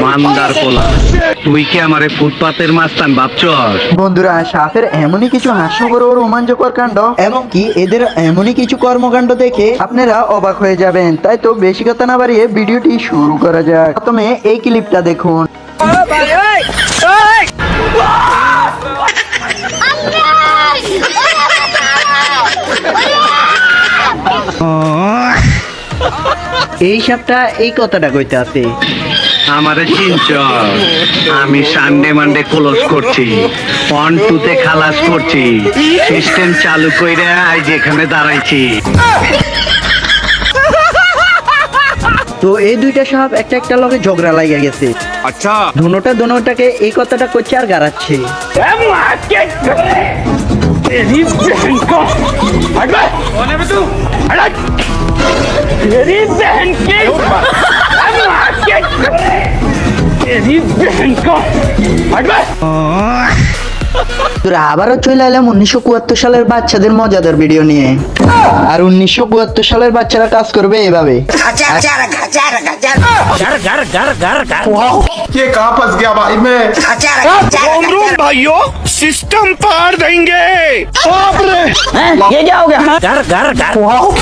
মান্দার পোলা, তুই কি আমারে ফুটপাতের মাস্তান ভাবছস? বন্ধুরা, সাপের এমনই কিছু হাস্যকর ও রোমাঞ্চকর কাণ্ড এবং কি এদের এমনই কিছু কর্মকাণ্ড দেখে আপনারা অবাক হয়ে যাবেন। তাই তো বেশি কথা না বাড়িয়ে ভিডিওটি শুরু করা যাক। প্রথমে এই ক্লিপটা দেখুন। এই সাপটা এই কথাটা কইতে আছে, আমারে চিনছ? আমি সানডে মানডে ক্লোজ করছি, 1-2 খালাস করছি, সিস্টেম চালু কইরা আজ এখানে দাঁড়াইছি। তো এই দুইটা সাপ একটা একটা লগে ঝগড়া লাগিয়ে গেছে। আচ্ছা, দুটাকে এই কথাটা করছে আর গাড়াচ্ছে। তোরা আবারও চলে এলাম 1974 সালের বাচ্চাদের মজাদার ভিডিও নিয়ে। আর 1974 সালের বাচ্চারা কাজ করবে এভাবে। ये कहाँ फंस गया भाई मैं? भाइयों सिस्टम पार देंगे। ये क्या हो गया?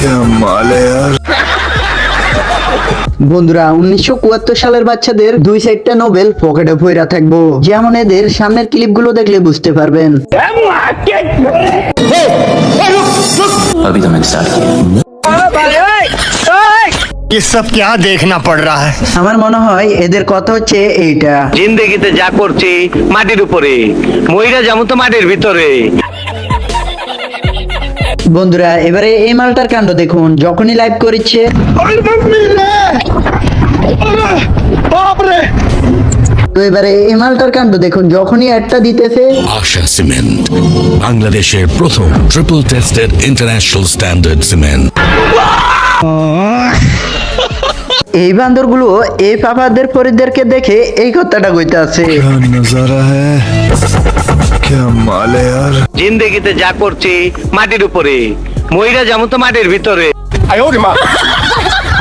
क्या माल है यार। বন্ধুরা, 1974 সালের বাচ্চাদের দুই সাইডটা নোবেল পকেটে ভইরা থাকবো। যেমন এদের সামনের ক্লিপগুলো দেখলে বুঝতে পারবেন। अभी तो मैंने स्टार्ट किया। ये सब क्या देखना पड़ रहा है? আমার মনে হয় এদের কথা হচ্ছে এইটা। জিন্দেগিতে যা করছি মাটির উপরে, মইরা যেমন তো মাটির ভিতরে। বন্ধুরা, এবারে এই মালটার কাণ্ড দেখুন। যখনই লাইভ করেছে তো এবারে এই মালটার কাণ্ড দেখুন। যখনই অ্যাডটা দিতেছে আশা সিমেন্ট, বাংলাদেশের প্রথম triple tested international standard cement. এই বান্দরগুলো এই পাপাদের পরিদেরকে দেখে এই কথাটা কইতে আছে। क्या नजारा है, क्या माल है यार। জিন্দেগিতে যা করছি মাটির উপরে, মইরা যেমন তো মাটির ভিতরে।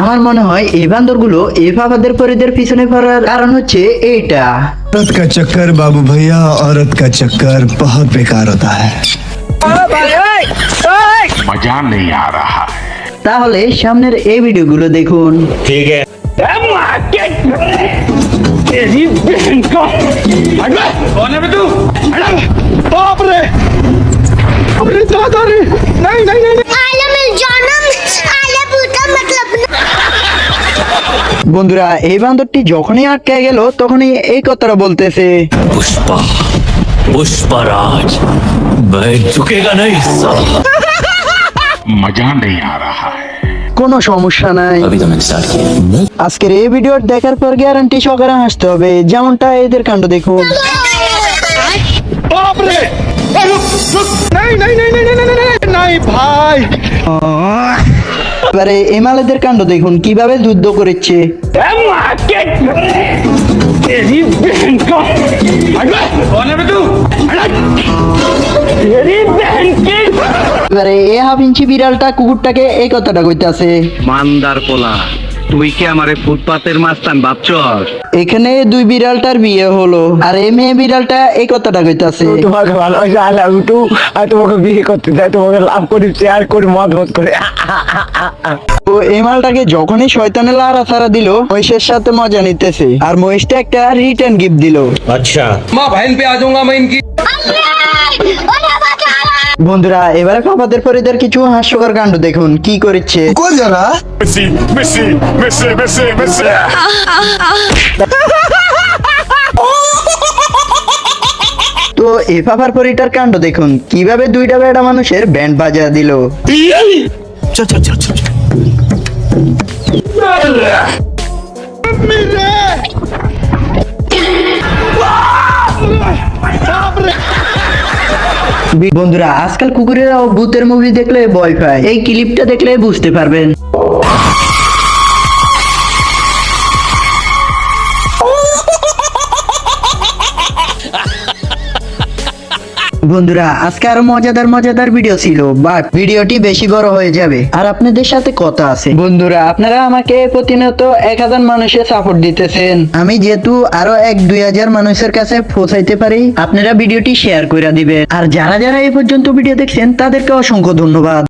আমার মনে হয় এই বান্দরগুলো এই পাপাদের পরিদের পিছনে পড়ার কারণ হচ্ছে এইটা। औरत का चक्कर बाबू भैया, औरत का चक्कर बहुत बेकार होता है। मजा नहीं आ रहा। তাহলে সামনের এই ভিডিওগুলো দেখুন। বন্ধুরা, এই বান্দরটি যখনই আটকে গেল তখনই এই কথাটা বলতেছে। पुष्पा, पुष्पराज, बैठ झुकेगा नहीं साला। मजा नहीं आ रहा है। কোনো সমস্যা নাই। अभी तो मैंने स्टार्ट किया। আজকের এই ভিডিও দেখার পর গ্যারান্টি সহকারে হাসতে হবে। যেমনটা এদের কাণ্ড দেখুন। এবারে এমালেদের কাণ্ড দেখুন কিভাবে যুদ্ধ করেছে। এবারে এ হাফ ইঞ্চি বিড়ালটা কুকুরটাকে এই কথাটা কইতাছে। মান্দার পোলা, তুই কি আমারে ফুটপাতের মাস্তান ভাবছস? এখানে দুই বিড়ালটার বিয়ে হলো আর এই মেয়ে বিড়ালটা এই কথাটা কইতাছে। তোমাকে ভালোবাসে আল্লাহ উঠু আর তোমাকে বিয়ে করতে চাই, তোমাকে লাভ করি, শেয়ার করি, মত করে। তো এই মালটাকে যখনই শয়তানে লারা ছাড়া দিল, মহিষের সাথে মজা নিতেছে আর মহিষটা একটা রিটার্ন গিফট দিল। বন্ধুরা, এবারে পাপাদের পরিদের কিছু হাস্যকর কাণ্ড দেখুন কি করেছে। कौन जा रहा? তো এই পাপার পরিটার কাণ্ড দেখুন কিভাবে দুইটা বেড়া মানুষের ব্যান্ড বাজা দিল। चल चल चल चल। বন্ধুরা, আজকাল কুকুরেরাও ভূতের মুভি দেখলে ভয় পায়। এই ক্লিপটা দেখলে বুঝতে পারবেন। বন্ধুরা আজকে আরো মজাদার ভিডিও ছিল, বাট ভিডিওটি বেশি বড় হয়ে যাবে আর আপনাদের সাথে কথা আছে। বন্ধুরা আপনারা আমাকে প্রতিনিয়ত 1000 মানুষের সাপোর্ট দিতেছেন, আমি যেহেতু আরো 1-2000 মানুষের কাছে পৌঁছাইতে পারি, আপনারা ভিডিওটি শেয়ার করে দিবেন। আর যারা যারা এই পর্যন্ত ভিডিও দেখছেন তাদেরকে অসংখ্য ধন্যবাদ।